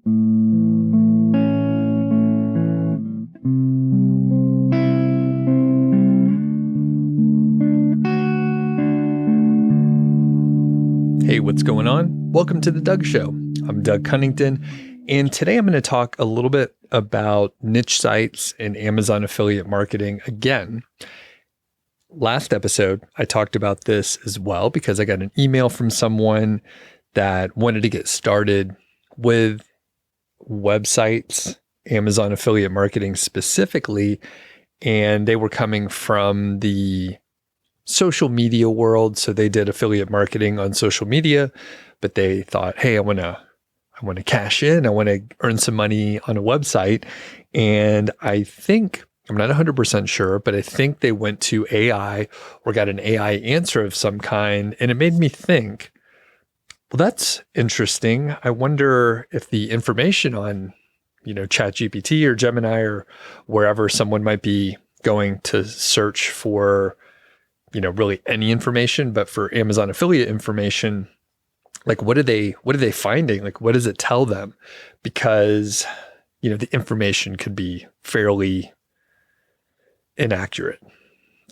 Hey, what's going on? Welcome to the Doug.Show. I'm Doug Cunnington, and today I'm going to talk a little bit about niche sites and Amazon affiliate marketing again. Last episode, I talked about this as well because I got an email from someone that wanted to get started with websites, Amazon affiliate marketing specifically, and they were coming from the social media world. So they did affiliate marketing on social media, but they thought, hey, I want to cash in. I want to earn some money on a website. And I think, I'm not 100% sure, but I think they went to AI or got an AI answer of some kind. And it made me think, well, that's interesting. I wonder if the information on, ChatGPT or Gemini or wherever someone might be going to search for really any information, but for Amazon affiliate information, like what are they finding? Like, what does it tell them? Because, the information could be fairly inaccurate.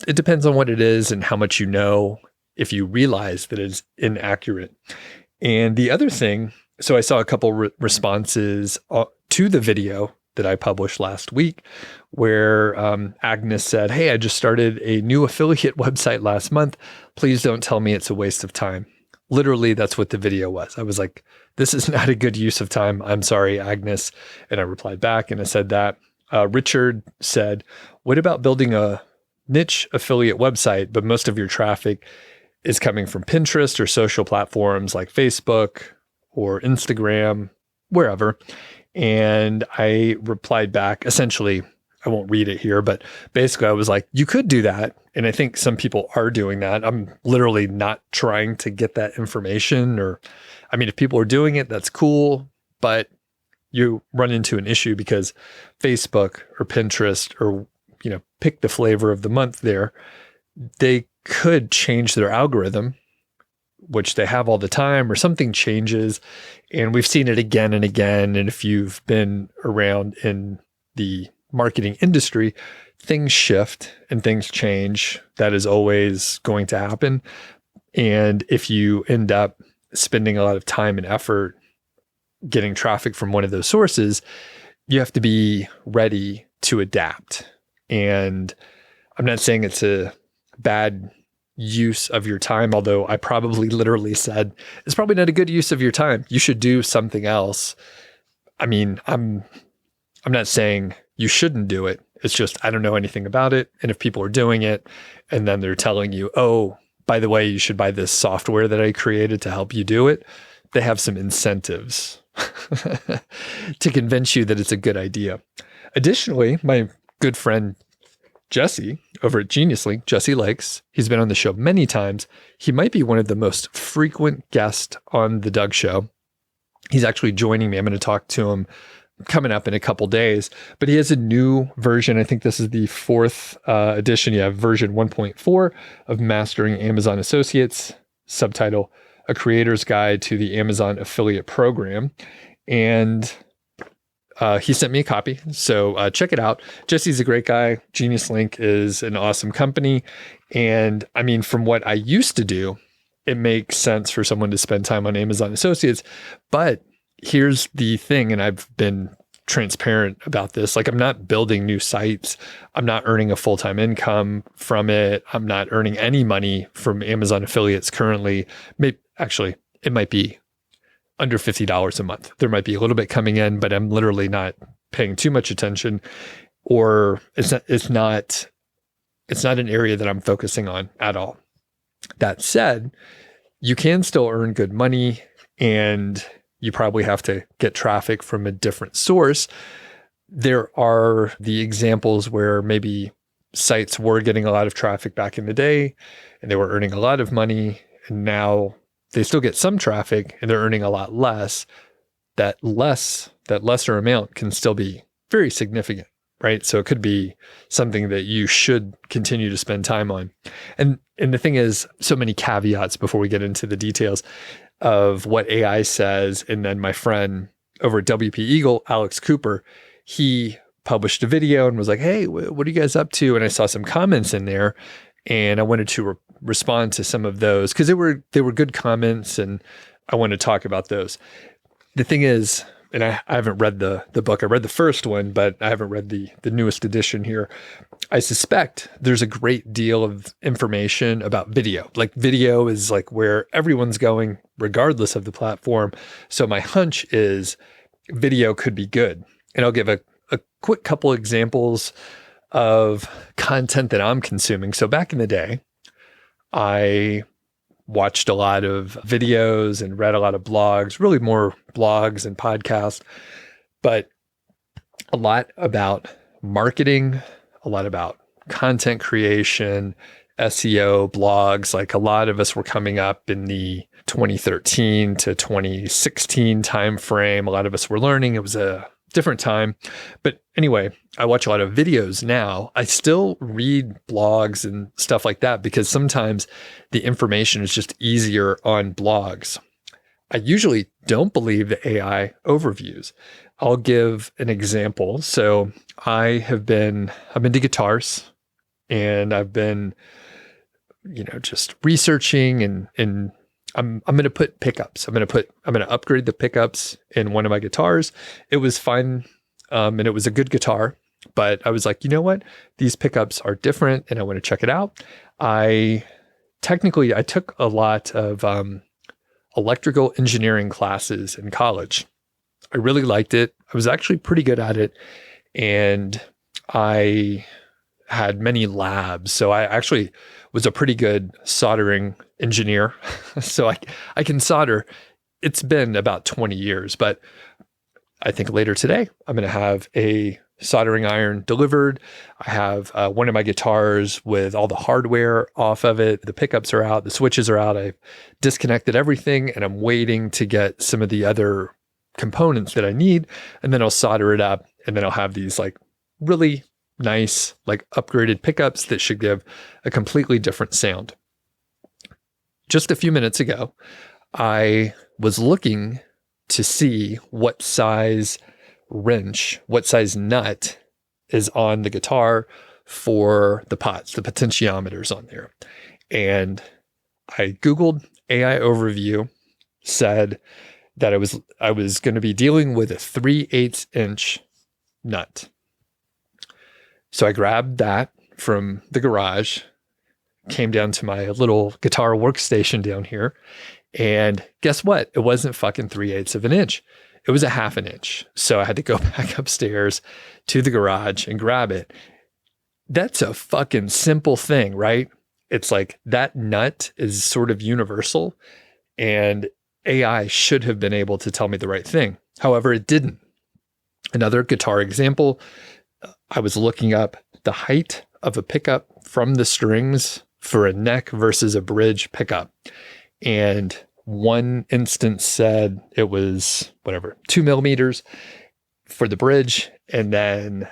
It depends on what it is and how much you know if you realize that it's inaccurate. And the other thing, so I saw a couple responses to the video that I published last week where Agnes said, hey, I just started a new affiliate website last month. Please don't tell me it's a waste of time. Literally, that's what the video was. I was like, this is not a good use of time. I'm sorry, Agnes. And I replied back and I said that. Richard said, what about building a niche affiliate website, but most of your traffic is coming from Pinterest or social platforms like Facebook or Instagram, wherever. And I replied back, essentially, I won't read it here, but basically I was like, you could do that. And I think some people are doing that. I'm literally not trying to get that information if people are doing it, that's cool, but you run into an issue because Facebook or Pinterest or, pick the flavor of the month there, they could change their algorithm, which they have all the time, or something changes. And we've seen it again and again. And if you've been around in the marketing industry, things shift and things change. That is always going to happen. And if you end up spending a lot of time and effort getting traffic from one of those sources, you have to be ready to adapt. And I'm not saying it's a bad use of your time, although I probably literally said it's probably not a good use of your time. You should do something else. I'm not saying you shouldn't do it. It's just I don't know anything about it. And if people are doing it and then they're telling you, oh, by the way, you should buy this software that I created to help you do it, they have some incentives to convince you that it's a good idea. Additionally, my good friend Jesse over at Genius Link, Jesse Lakes, he's been on the show many times. He might be one of the most frequent guests on the Doug.Show. He's actually joining me. I'm going to talk to him coming up in a couple days, but he has a new version. I think this is the fourth edition. You have version 1.4 of Mastering Amazon Associates, subtitle, A Creator's Guide to the Amazon Affiliate Program. And he sent me a copy. So check it out. Jesse's a great guy. Genius Link is an awesome company. And from what I used to do, it makes sense for someone to spend time on Amazon Associates. But here's the thing, and I've been transparent about this. Like, I'm not building new sites. I'm not earning a full-time income from it. I'm not earning any money from Amazon affiliates currently. Actually, it might be under $50 a month. There might be a little bit coming in, but I'm literally not paying too much attention, or it's not an area that I'm focusing on at all. That said, you can still earn good money, and you probably have to get traffic from a different source. There are the examples where maybe sites were getting a lot of traffic back in the day and they were earning a lot of money, and now they still get some traffic and they're earning a lot less. That lesser amount can still be very significant, right? So it could be something that you should continue to spend time on. And the thing is, so many caveats before we get into the details of what AI says. And then my friend over at WP Eagle, Alex Cooper, he published a video and was like, hey, what are you guys up to? And I saw some comments in there and I wanted to respond to some of those because they were good comments and I want to talk about those. The thing is, and I haven't read the book. I read the first one, but I haven't read the newest edition here. I suspect there's a great deal of information about video. Like video is like where everyone's going regardless of the platform. So my hunch is video could be good. And I'll give a quick couple examples of content that I'm consuming. So back in the day, I watched a lot of videos and read a lot of blogs, really more blogs and podcasts, but a lot about marketing, a lot about content creation, SEO, blogs. Like a lot of us were coming up in the 2013 to 2016 timeframe. A lot of us were learning. It was a different time. But anyway, I watch a lot of videos now. I still read blogs and stuff like that because sometimes the information is just easier on blogs. I usually don't believe the AI overviews. I'll give an example. So I'm into guitars and I've been, just researching and I'm going to put pickups. I'm going to upgrade the pickups in one of my guitars. It was fun. And it was a good guitar, but I was like, you know what? These pickups are different and I want to check it out. I took a lot of electrical engineering classes in college. I really liked it. I was actually pretty good at it. And I had many labs. So I actually was a pretty good soldering engineer. So I can solder. It's been about 20 years, but I think later today, I'm going to have a soldering iron delivered. I have one of my guitars with all the hardware off of it. The pickups are out. The switches are out. I've disconnected everything and I'm waiting to get some of the other components that I need. And then I'll solder it up and then I'll have these like really nice, like upgraded pickups that should give a completely different sound. Just a few minutes ago, I was looking to see what size wrench, what size nut is on the guitar for the pots, the potentiometers on there. And I Googled AI overview, said that I was going to be dealing with a 3/8 inch nut. So I grabbed that from the garage, came down to my little guitar workstation down here, and guess what? It wasn't fucking 3/8 of an inch. It was a 1/2 inch. So I had to go back upstairs to the garage and grab it. That's a fucking simple thing, right? It's like that nut is sort of universal and AI should have been able to tell me the right thing. However, it didn't. Another guitar example, I was looking up the height of a pickup from the strings for a neck versus a bridge pickup. And one instance said it was 2 millimeters for the bridge and then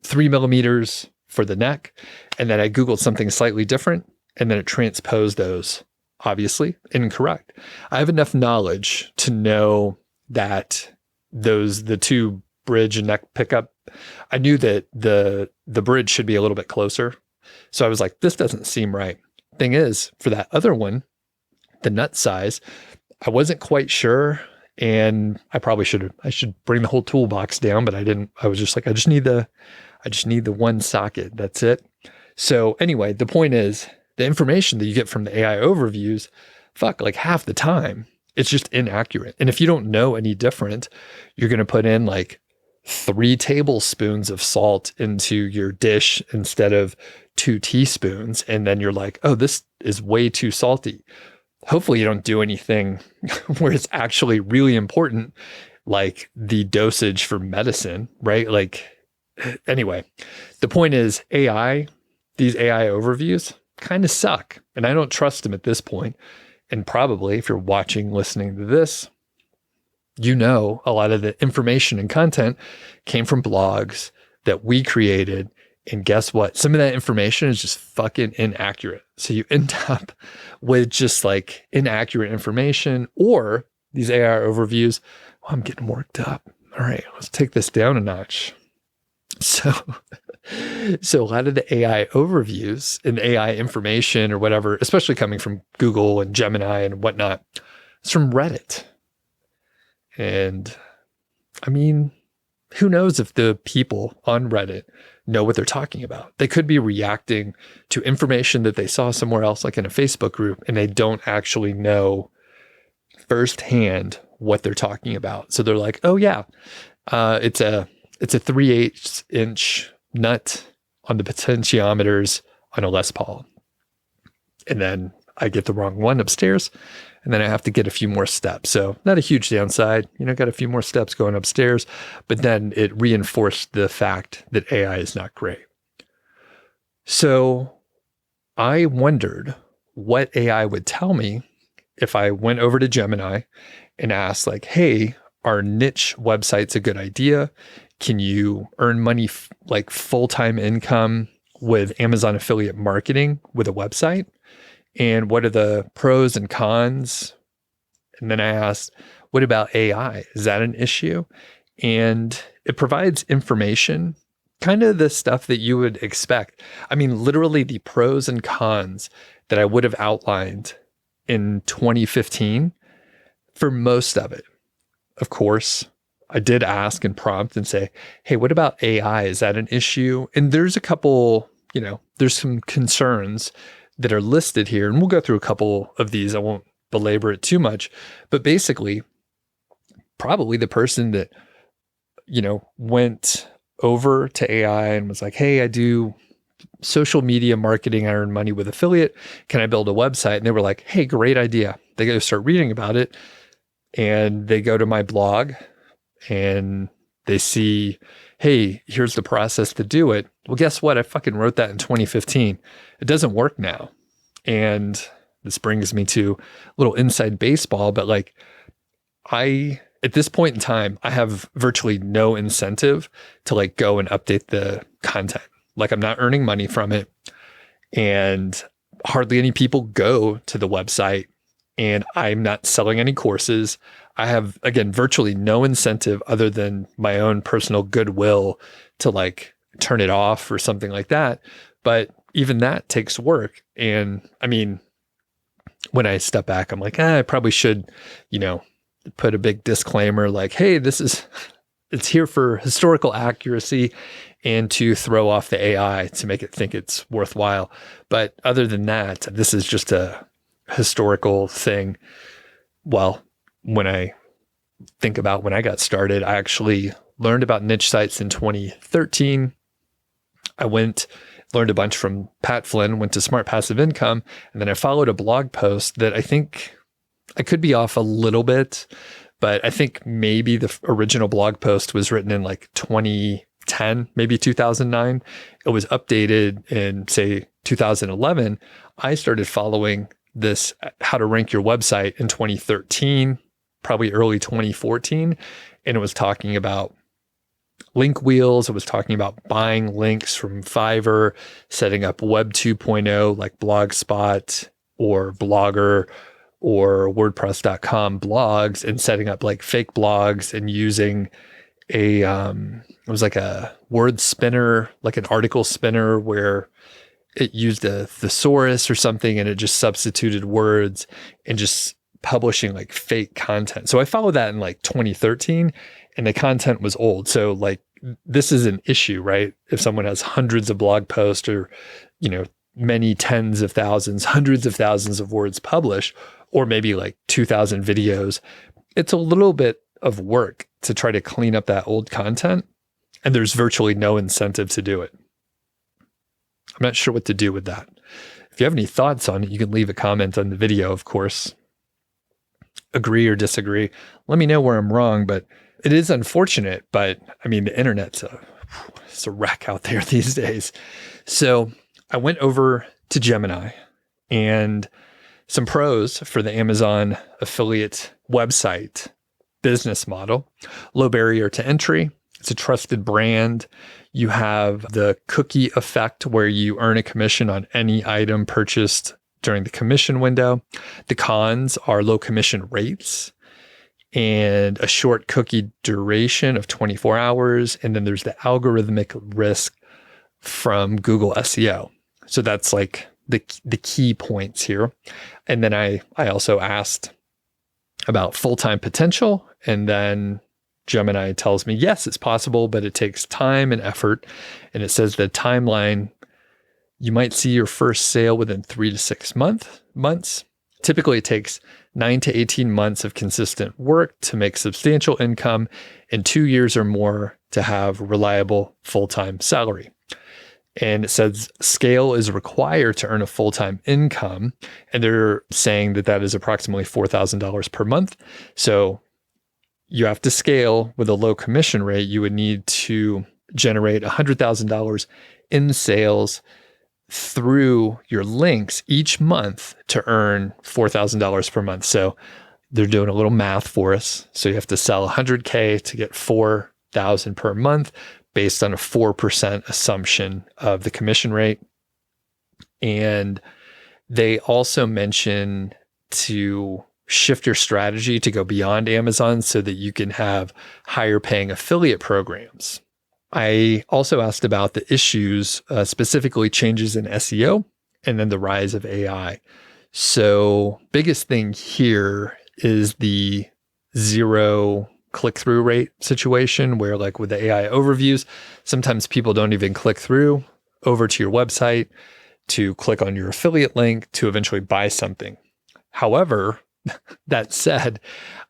3 millimeters for the neck. And then I Googled something slightly different and then it transposed those, obviously incorrect. I have enough knowledge to know that the two bridge and neck pickup, I knew that the bridge should be a little bit closer. So I was like, this doesn't seem right. Thing is, for that other one, the nut size, I wasn't quite sure. And I should bring the whole toolbox down, but I didn't. I was just like, I just need the one socket. That's it. So anyway, the point is the information that you get from the AI overviews, like half the time, it's just inaccurate. And if you don't know any different, you're going to put in like 3 tablespoons of salt into your dish instead of 2 teaspoons. And then you're like, oh, this is way too salty. Hopefully you don't do anything where it's actually really important, like the dosage for medicine, right? Like, anyway, the point is these AI overviews kind of suck. And I don't trust them at this point. And probably if you're listening to this, a lot of the information and content came from blogs that we created. And guess what? Some of that information is just fucking inaccurate. So you end up with just like inaccurate information, or these AI overviews will I'm getting worked up. All right, let's take this down a notch. So a lot of the AI overviews and AI information or whatever, especially coming from Google and Gemini and whatnot, it's from Reddit. And I mean, who knows if the people on Reddit know what they're talking about? They could be reacting to information that they saw somewhere else, like in a Facebook group, and they don't actually know firsthand what they're talking about. So they're like, oh yeah, it's a 3/8 inch nut on the potentiometers on a Les Paul. And then I get the wrong one upstairs, and then I have to get a few more steps. So not a huge downside, got a few more steps going upstairs, but then it reinforced the fact that AI is not great. So I wondered what AI would tell me if I went over to Gemini and asked like, hey, are niche websites a good idea? Can you earn money like full-time income with Amazon affiliate marketing with a website? And what are the pros and cons? And then I asked, what about AI? Is that an issue? And it provides information, kind of the stuff that you would expect. I mean, literally the pros and cons that I would have outlined in 2015 for most of it. Of course, I did ask and prompt and say, hey, what about AI? Is that an issue? And there's a couple, there's some concerns that are listed here. And we'll go through a couple of these. I won't belabor it too much. But basically, probably the person that, went over to AI and was like, hey, I do social media marketing. I earn money with affiliate. Can I build a website? And they were like, hey, great idea. They go start reading about it. And they go to my blog and they see, hey, here's the process to do it. Well, guess what? I fucking wrote that in 2015. It doesn't work now. And this brings me to a little inside baseball, but like at this point in time, I have virtually no incentive to like go and update the content. Like I'm not earning money from it. And hardly any people go to the website, and I'm not selling any courses. I have, again, virtually no incentive other than my own personal goodwill to like turn it off or something like that. But even that takes work. And I mean, when I step back, I'm like, I probably should, put a big disclaimer like, hey, it's here for historical accuracy and to throw off the AI to make it think it's worthwhile. But other than that, this is just a historical thing. Well, when I think about when I got started, I actually learned about niche sites in 2013. I learned a bunch from Pat Flynn, went to Smart Passive Income, and then I followed a blog post that I think I could be off a little bit, but I think maybe the original blog post was written in like 2010, maybe 2009. It was updated in, say, 2011. I started following this How to Rank Your Website in 2013, probably early 2014. And it was talking about link wheels. It was talking about buying links from Fiverr, setting up Web 2.0 like Blogspot or Blogger or WordPress.com blogs, and setting up like fake blogs and using it was like a word spinner, like an article spinner where it used a thesaurus or something and it just substituted words, and just publishing like fake content. So I followed that in like 2013, and the content was old. So like this is an issue, right? If someone has hundreds of blog posts or, many tens of thousands, hundreds of thousands of words published, or maybe like 2,000 videos, it's a little bit of work to try to clean up that old content. And there's virtually no incentive to do it. I'm not sure what to do with that. If you have any thoughts on it, you can leave a comment on the video, of course. Agree or disagree. Let me know where I'm wrong, but it is unfortunate. But I mean, the internet's it's a wreck out there these days. So I went over to Gemini, and some pros for the Amazon affiliate website business model: low barrier to entry. It's a trusted brand. You have the cookie effect where you earn a commission on any item purchased during the commission window. The cons are low commission rates. and a short cookie duration of 24 hours. And then there's the algorithmic risk from Google SEO. So that's like the key points here. And then I also asked about full-time potential. And then Gemini tells me, yes, it's possible, but it takes time and effort. And it says the timeline, you might see your first sale within 3 to 6 months. Typically, it takes 9 to 18 months of consistent work to make substantial income and 2 years or more to have reliable full-time salary. And it says scale is required to earn a full-time income. And they're saying that that is approximately $4,000 per month. So you have to scale with a low commission rate. You would need to generate $100,000 in sales through your links each month to earn $4,000 per month. So they're doing a little math for us. So you have to sell 100K to get $4,000 per month based on a 4% assumption of the commission rate. And they also mention to shift your strategy to go beyond Amazon so that you can have higher paying affiliate programs. I also asked about the issues, specifically changes in SEO and then the rise of AI. So biggest thing here is the zero click-through rate situation where, like with the AI overviews, sometimes people don't even click through over to your website to click on your affiliate link to eventually buy something. However, that said,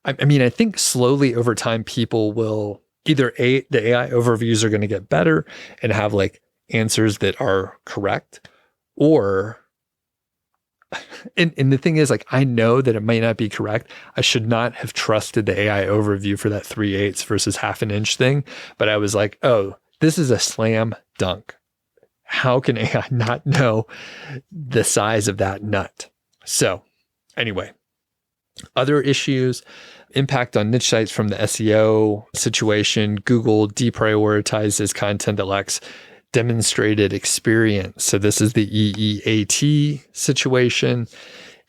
I mean, I think slowly over time, people will either the AI overviews are going to get better and have like answers that are correct, or and the thing is, like, I know that it might not be correct. I should not have trusted the AI overview for that 3/8 versus half an inch thing. But I was like, oh, this is a slam dunk. How can AI not know the size of that nut? So anyway, other issues, impact on niche sites from the SEO situation. Google deprioritizes content that lacks demonstrated experience. So this is the EEAT situation,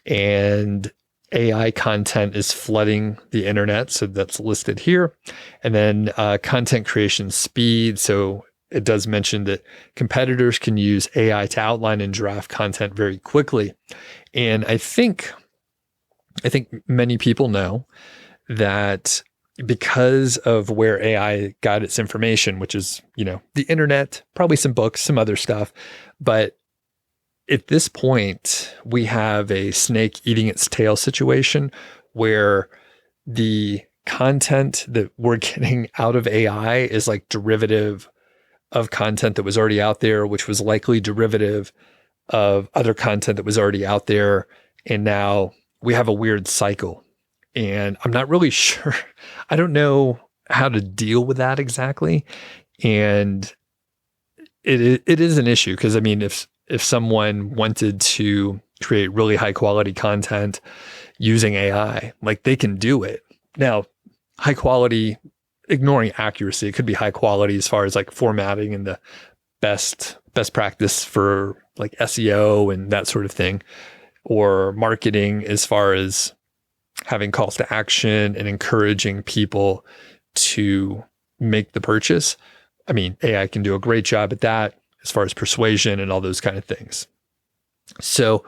and AI content is flooding the internet. So that's listed here. And then content creation speed. So it does mention that competitors can use AI to outline and draft content very quickly. And I think many people know that because of where AI got its information, which is, the internet, probably some books, some other stuff. But at this point, we have a snake eating its tail situation where the content that we're getting out of AI is like derivative of content that was already out there, which was likely derivative of other content that was already out there. And now we have a weird cycle. And I'm not really sure. I don't know how to deal with that exactly. And it is an issue because, I mean, if someone wanted to create really high quality content using AI, like, they can do it. Now, high quality, ignoring accuracy, it could be high quality as far as like formatting and the best practice for like SEO and that sort of thing, or marketing as far as having calls to action and encouraging people to make the purchase. I mean, AI can do a great job at that as far as persuasion and all those kind of things. So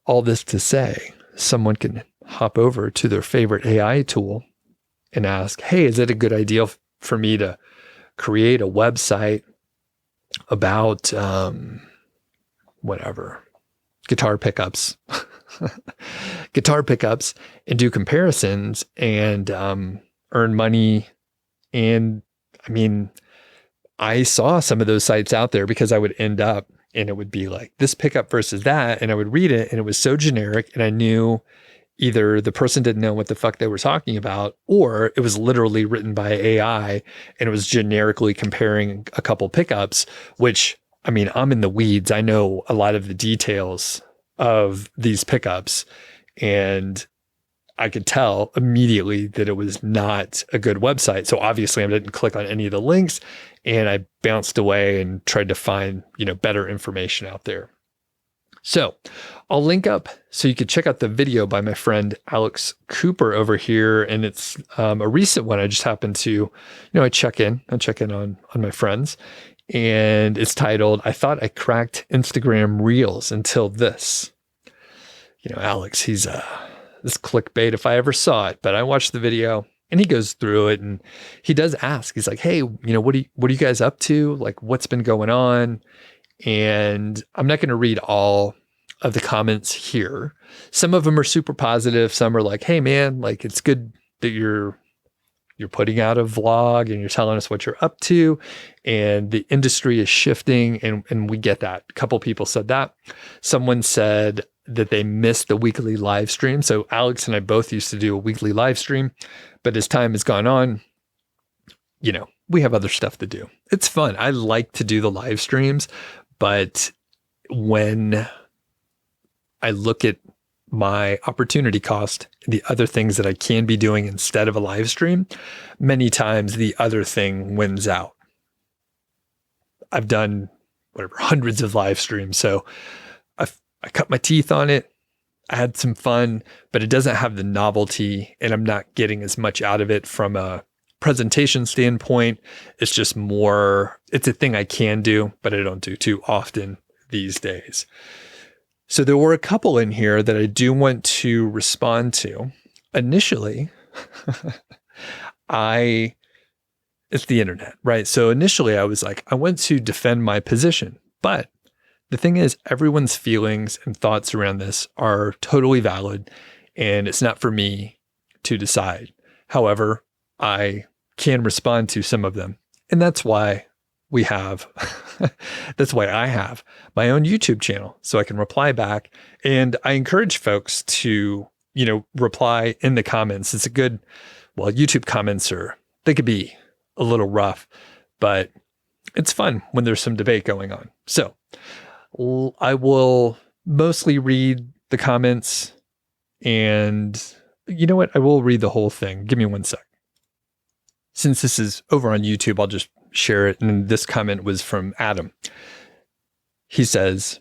all this to say, someone can hop over to their favorite AI tool and ask, hey, is it a good idea for me to create a website about guitar pickups and do comparisons and earn money? And I mean, I saw some of those sites out there because I would end up and it would be like this pickup versus that. And I would read it and it was so generic. And I knew either the person didn't know what the fuck they were talking about, or it was literally written by AI and it was generically comparing a couple pickups, which, I mean, I'm in the weeds. I know a lot of the details of these pickups, and I could tell immediately that it was not a good website. So obviously I didn't click on any of the links, and I bounced away and tried to find, better information out there. So I'll link up so you could check out the video by my friend Alex Cooper over here. And it's a recent one. I just happened to, I check in on my friends, and it's titled, "I Thought I Cracked Instagram Reels Until This." Alex, he's this clickbait if I ever saw it, but I watched the video and he goes through it and he does ask, he's like, "Hey, what are you guys up to? Like, what's been going on?" And I'm not going to read all of the comments here. Some of them are super positive. Some are like, "Hey man, like it's good that you're putting out a vlog and you're telling us what you're up to, and the industry is shifting." And we get that. A couple people said that. Someone said that they missed the weekly live stream. So Alex and I both used to do a weekly live stream, but as time has gone on, we have other stuff to do. It's fun. I like to do the live streams, but when I look at my opportunity cost and the other things that I can be doing instead of a live stream, many times the other thing wins out. I've done hundreds of live streams. So I cut my teeth on it. I had some fun, but it doesn't have the novelty, and I'm not getting as much out of it from a presentation standpoint. It's just more, it's a thing I can do, but I don't do too often these days. So there were a couple in here that I do want to respond to. Initially, it's the internet, right? So initially I was like, I want to defend my position, but the thing is, everyone's feelings and thoughts around this are totally valid, and it's not for me to decide. However, I can respond to some of them, and that's why I have my own YouTube channel, so I can reply back. And I encourage folks to, reply in the comments. It's YouTube comments they could be a little rough, but it's fun when there's some debate going on. So I will mostly read the comments, and you know what? I will read the whole thing. Give me one sec. Since this is over on YouTube, I'll just share it. And this comment was from Adam. He says,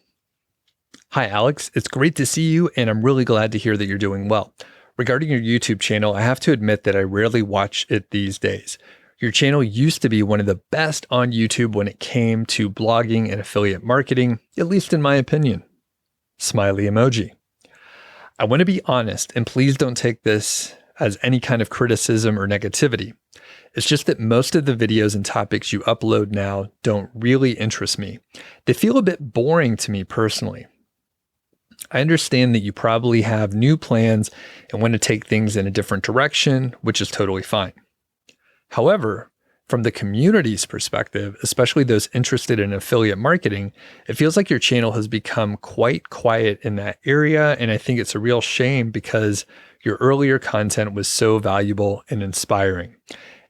"Hi, Alex. It's great to see you, and I'm really glad to hear that you're doing well. Regarding your YouTube channel, I have to admit that I rarely watch it these days. Your channel used to be one of the best on YouTube when it came to blogging and affiliate marketing, at least in my opinion." Smiley emoji. "I want to be honest, and please don't take this as any kind of criticism or negativity. It's just that most of the videos and topics you upload now don't really interest me. They feel a bit boring to me personally. I understand that you probably have new plans and want to take things in a different direction, which is totally fine. However, from the community's perspective, especially those interested in affiliate marketing, it feels like your channel has become quite quiet in that area, and I think it's a real shame because your earlier content was so valuable and inspiring.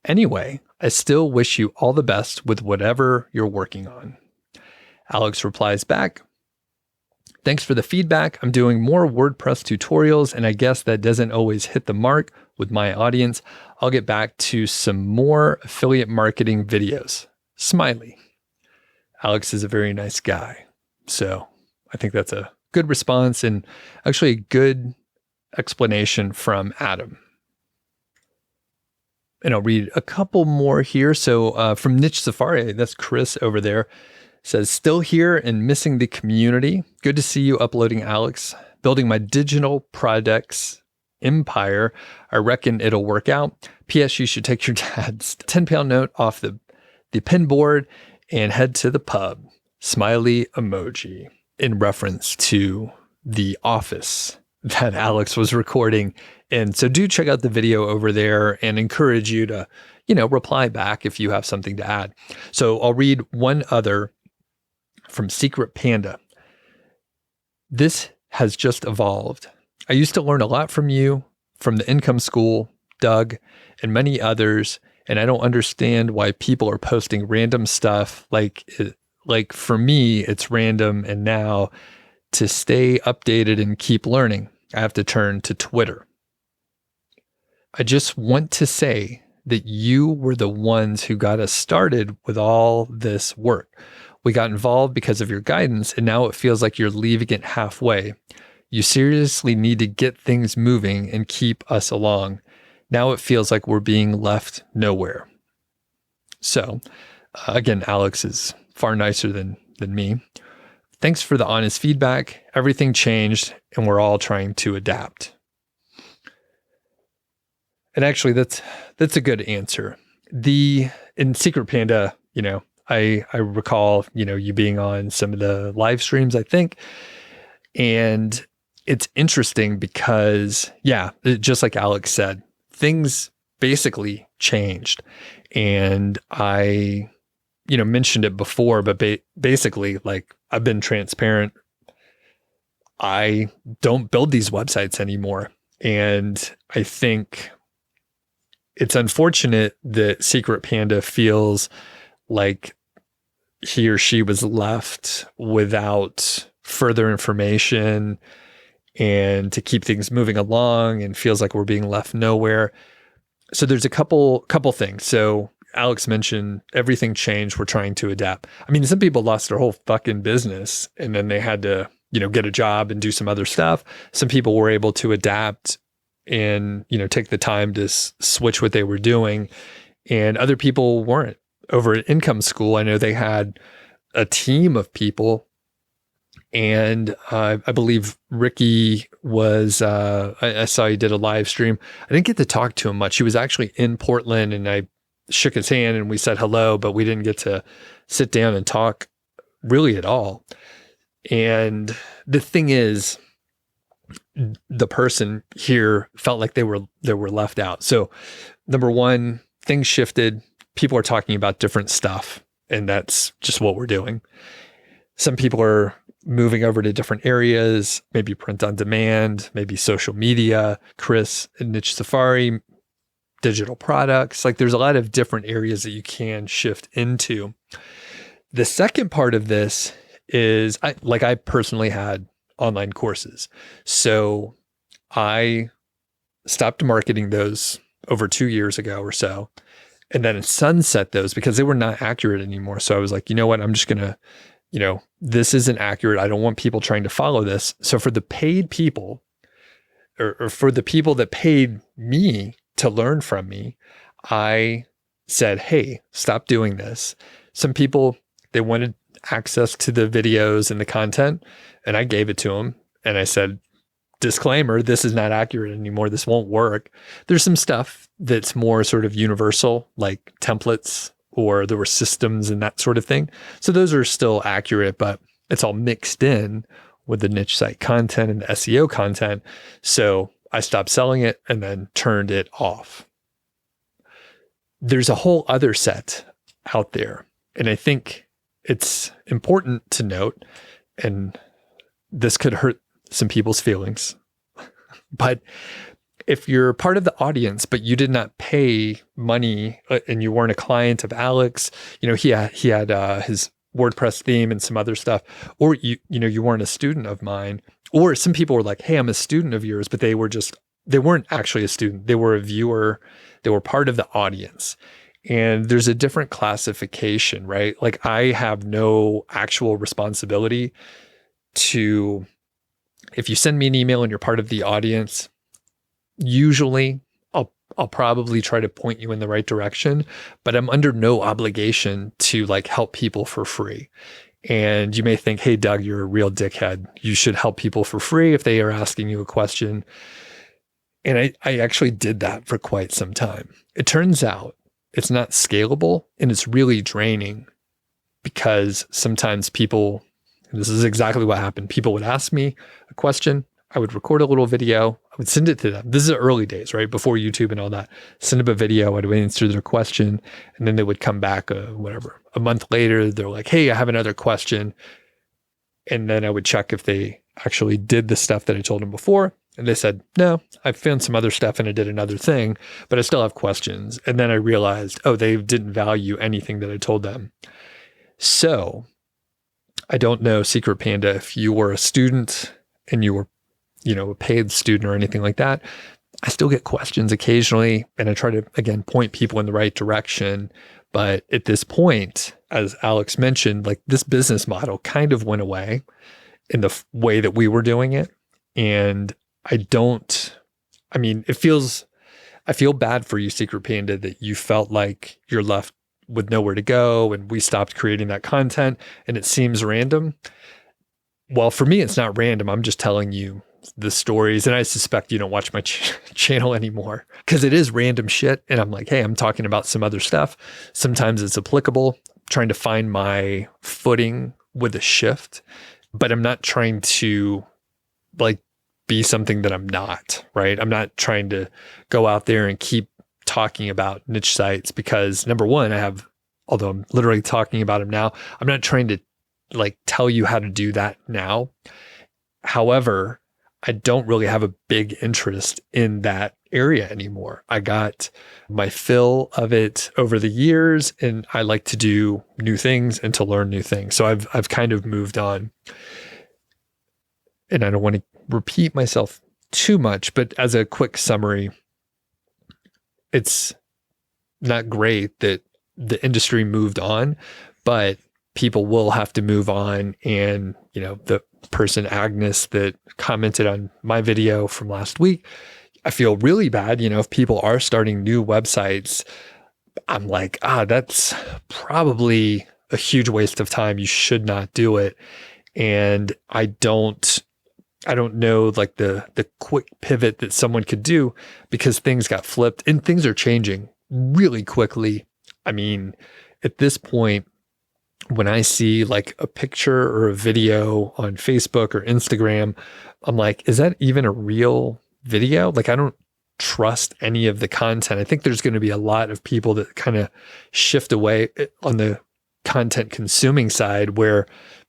Anyway, I still wish you all the best with whatever you're working on." Alex replies back, "Thanks for the feedback. I'm doing more WordPress tutorials, and I guess that doesn't always hit the mark with my audience. I'll get back to some more affiliate marketing videos. Smiley." Alex is a very nice guy. So I think that's a good response and actually a good explanation from Adam. And I'll read a couple more here. So from Niche Safari, that's Chris over there, says, "Still here and missing the community. Good to see you uploading, Alex. Building my digital products empire. I reckon it'll work out. P.S. You should take your dad's 10-pound note off the pin board and head to the pub." Smiley emoji, in reference to The Office that Alex was recording. And so do check out the video over there and encourage you to, reply back if you have something to add. So I'll read one other from Secret Panda. "This has just evolved. I used to learn a lot from you, from the Income School, Doug, and many others, and I don't understand why people are posting random stuff. Like for me, it's random, and now to stay updated and keep learning, I have to turn to Twitter. I just want to say that you were the ones who got us started with all this work. We got involved because of your guidance, and now it feels like you're leaving it halfway. You seriously need to get things moving and keep us along. Now it feels like we're being left nowhere. So, again, Alex is far nicer than me. Thanks for the honest feedback. Everything changed, and we're all trying to adapt. And actually, that's a good answer. In Secret Panda, I recall, you being on some of the live streams, I think. And it's interesting because, just like Alex said, things basically changed. And I, mentioned it before, but basically, like, I've been transparent. I don't build these websites anymore. And I think it's unfortunate that Secret Panda feels like he or she was left without further information and to keep things moving along, and feels like we're being left nowhere. So there's a couple things. So Alex mentioned everything changed. We're trying to adapt. I mean, some people lost their whole fucking business and then they had to, get a job and do some other stuff. Some people were able to adapt and, take the time to switch what they were doing. And other people weren't. Over at Income School, I know they had a team of people. And I believe Ricky was, I saw he did a live stream. I didn't get to talk to him much. He was actually in Portland, and I shook his hand and we said hello, but we didn't get to sit down and talk really at all. And the thing is, the person here felt like they were left out. So number one, things shifted. People are talking about different stuff, and that's just what we're doing. Some people are moving over to different areas, maybe print on demand, maybe social media, Chris and Niche Safari, digital products. Like, there's a lot of different areas that you can shift into. The second part of this is I personally had online courses. So I stopped marketing those over 2 years ago or so, and then sunset those because they were not accurate anymore. So I was like, you know what? I'm just going to, this isn't accurate. I don't want people trying to follow this. So for the paid people, or for the people that paid me to learn from me, I said, hey, stop doing this. Some people, they wanted access to the videos and the content, and I gave it to them. And I said, disclaimer, this is not accurate anymore. This won't work. There's some stuff that's more sort of universal, like templates, or there were systems and that sort of thing. So those are still accurate, but it's all mixed in with the niche site content and the SEO content. So I stopped selling it and then turned it off. There's a whole other set out there. And I think it's important to note, and this could hurt some people's feelings, but if you're part of the audience, but you did not pay money and you weren't a client of Alex, he had his WordPress theme and some other stuff, or you weren't a student of mine, or some people were like, hey, I'm a student of yours, but they weren't actually a student. They were a viewer. They were part of the audience. And there's a different classification, right? Like, I have no actual responsibility to, if you send me an email and you're part of the audience, usually I'll probably try to point you in the right direction, but I'm under no obligation to help people for free. And you may think, hey, Doug, you're a real dickhead. You should help people for free if they are asking you a question. And I actually did that for quite some time. It turns out it's not scalable, and it's really draining, because sometimes people, and this is exactly what happened, people would ask me a question, I would record a little video, I would send it to them. This is the early days, right? Before YouTube and all that. Send them a video, I'd answer their question, and then they would come back, a month later, they're like, hey, I have another question. And then I would check if they actually did the stuff that I told them before. And they said, no, I found some other stuff and I did another thing, but I still have questions. And then I realized, oh, they didn't value anything that I told them. So I don't know, Secret Panda, if you were a student and you were, a paid student or anything like that. I still get questions occasionally, and I try to, again, point people in the right direction. But at this point, as Alex mentioned, like this business model kind of went away in the way that we were doing it. And I feel bad for you, Secret Panda, that you felt like you're left with nowhere to go and we stopped creating that content and it seems random. Well, for me, it's not random. I'm just telling you the stories, and I suspect you don't watch my channel anymore because it is random shit. And I'm like, hey, I'm talking about some other stuff. Sometimes it's applicable, trying to find my footing with a shift, but I'm not trying to like be something that I'm not, right? I'm not trying to go out there and keep talking about niche sites because number one, although I'm literally talking about them now, I'm not trying to like tell you how to do that now. However, I don't really have a big interest in that area anymore. I got my fill of it over the years and I like to do new things and to learn new things. So I've kind of moved on. And I don't want to repeat myself too much, but as a quick summary, it's not great that the industry moved on, but people will have to move on. And, the person Agnes that commented on my video from last week, I feel really bad. If people are starting new websites, I'm like, that's probably a huge waste of time. You should not do it. And I don't know like the quick pivot that someone could do because things got flipped and things are changing really quickly. I mean, at this point, when I see like a picture or a video on Facebook or Instagram, I'm like, is that even a real video? Like, I don't trust any of the content. I think there's going to be a lot of people that kind of shift away on the content consuming side where,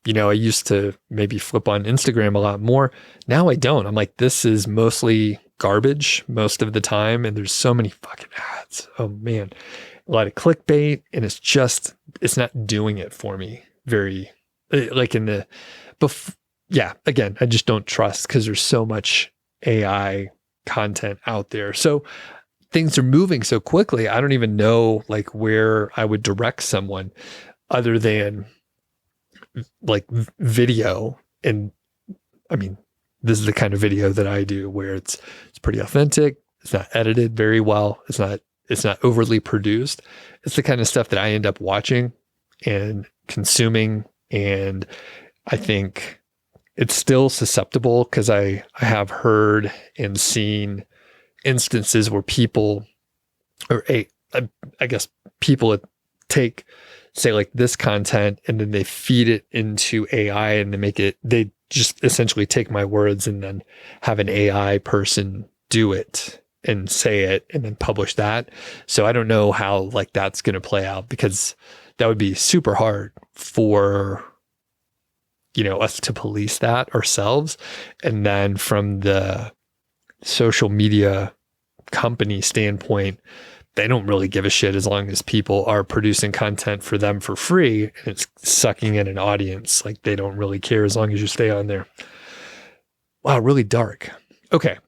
I used to maybe flip on Instagram a lot more. Now I don't. I'm like, this is mostly garbage most of the time. And there's so many fucking ads. Oh man. A lot of clickbait, and it's not doing it for me very like again, I just don't trust because there's so much AI content out there. So things are moving so quickly. I don't even know like where I would direct someone other than like video. And I mean, this is the kind of video that I do where it's pretty authentic. It's not edited very well. It's not overly produced. It's the kind of stuff that I end up watching and consuming. And I think it's still susceptible because I have heard and seen instances where people, I guess people take, say like this content and then they feed it into AI and they just essentially take my words and then have an AI person do it and say it and then publish that. So I don't know how like that's going to play out because that would be super hard for, us to police that ourselves. And then from the social media company standpoint, they don't really give a shit as long as people are producing content for them for free and it's sucking in an audience. Like they don't really care as long as you stay on there. Wow, really dark. Okay.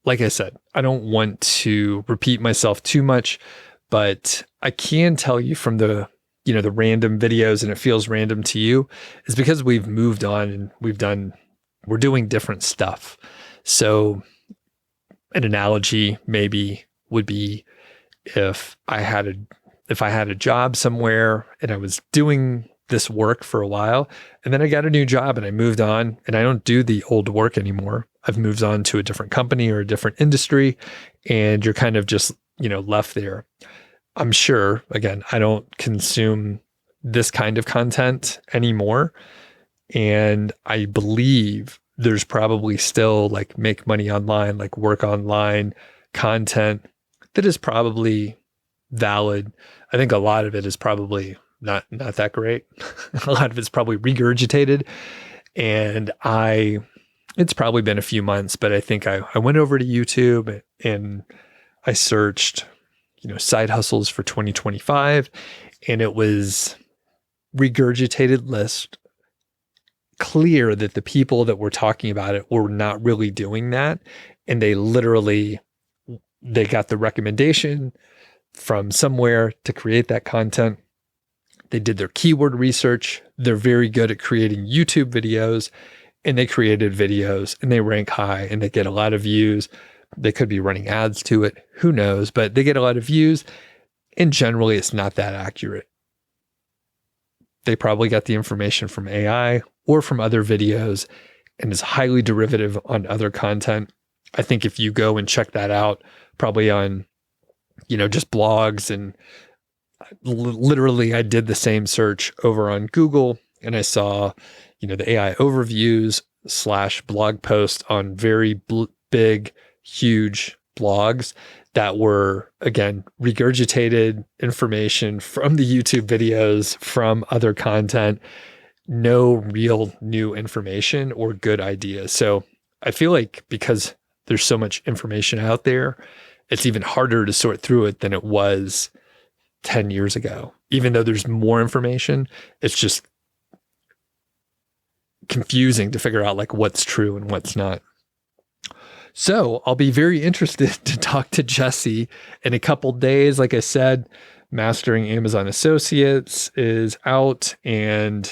Like I said, I don't want to repeat myself too much, but I can tell you from the random videos, and it feels random to you, is because we've moved on and we're doing different stuff. So an analogy maybe would be if I had a job somewhere and I was doing this work for a while and then I got a new job and I moved on and I don't do the old work anymore. I've moved on to a different company or a different industry and you're kind of just, left there. I'm sure, again, I don't consume this kind of content anymore. And I believe there's probably still like make money online, like work online content that is probably valid. I think a lot of it is probably not that great. A lot of it's probably regurgitated. And it's probably been a few months, but I think I went over to YouTube and I searched, side hustles for 2025, and it was regurgitated list, clear that the people that were talking about it were not really doing that. And they got the recommendation from somewhere to create that content. They did their keyword research. They're very good at creating YouTube videos, and they created videos and they rank high and they get a lot of views. They could be running ads to it. Who knows? But they get a lot of views, and generally it's not that accurate. They probably got the information from AI or from other videos and is highly derivative on other content. I think if you go and check that out, probably on, just blogs, and literally I did the same search over on Google, and I saw, the AI overviews / blog post on very big, huge blogs that were, again, regurgitated information from the YouTube videos, from other content, no real new information or good ideas. So I feel like because there's so much information out there, it's even harder to sort through it than it was 10 years ago. Even though there's more information, it's just confusing to figure out like what's true and what's not. So I'll be very interested to talk to Jesse in a couple days. Like I said, Mastering Amazon Associates is out, and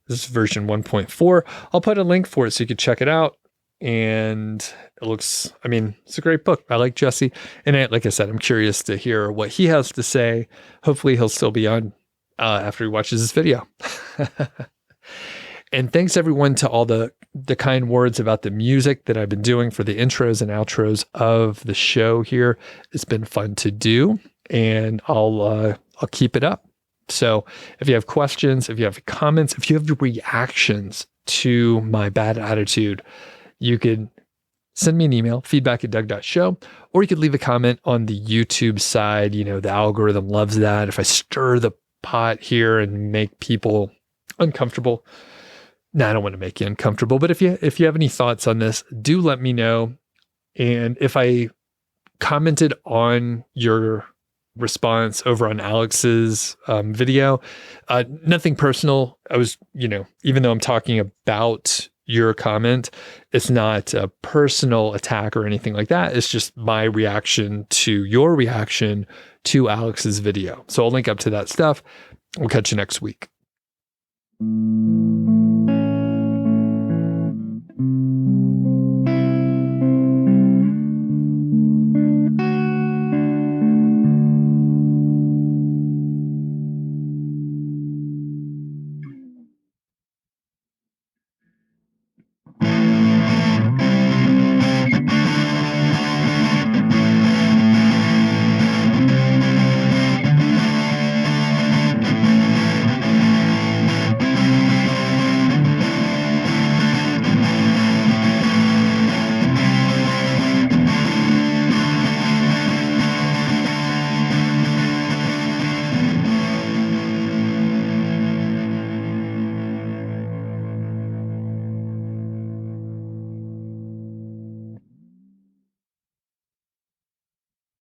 this is version 1.4. I'll put a link for it so you can check it out. And it looks, it's a great book. I like Jesse. And like I said, I'm curious to hear what he has to say. Hopefully he'll still be on after he watches this video. And thanks everyone to all the kind words about the music that I've been doing for the intros and outros of the show here. It's been fun to do, and I'll keep it up. So if you have questions, if you have comments, if you have reactions to my bad attitude, you could send me an email, feedback@Doug.Show, or you could leave a comment on the YouTube side. The algorithm loves that. If I stir the pot here and make people uncomfortable. No, I don't want to make you uncomfortable, but if you have any thoughts on this, do let me know. And if I commented on your response over on Alex's video, nothing personal. I was, even though I'm talking about your comment, it's not a personal attack or anything like that. It's just my reaction to your reaction to Alex's video. So I'll link up to that stuff. We'll catch you next week.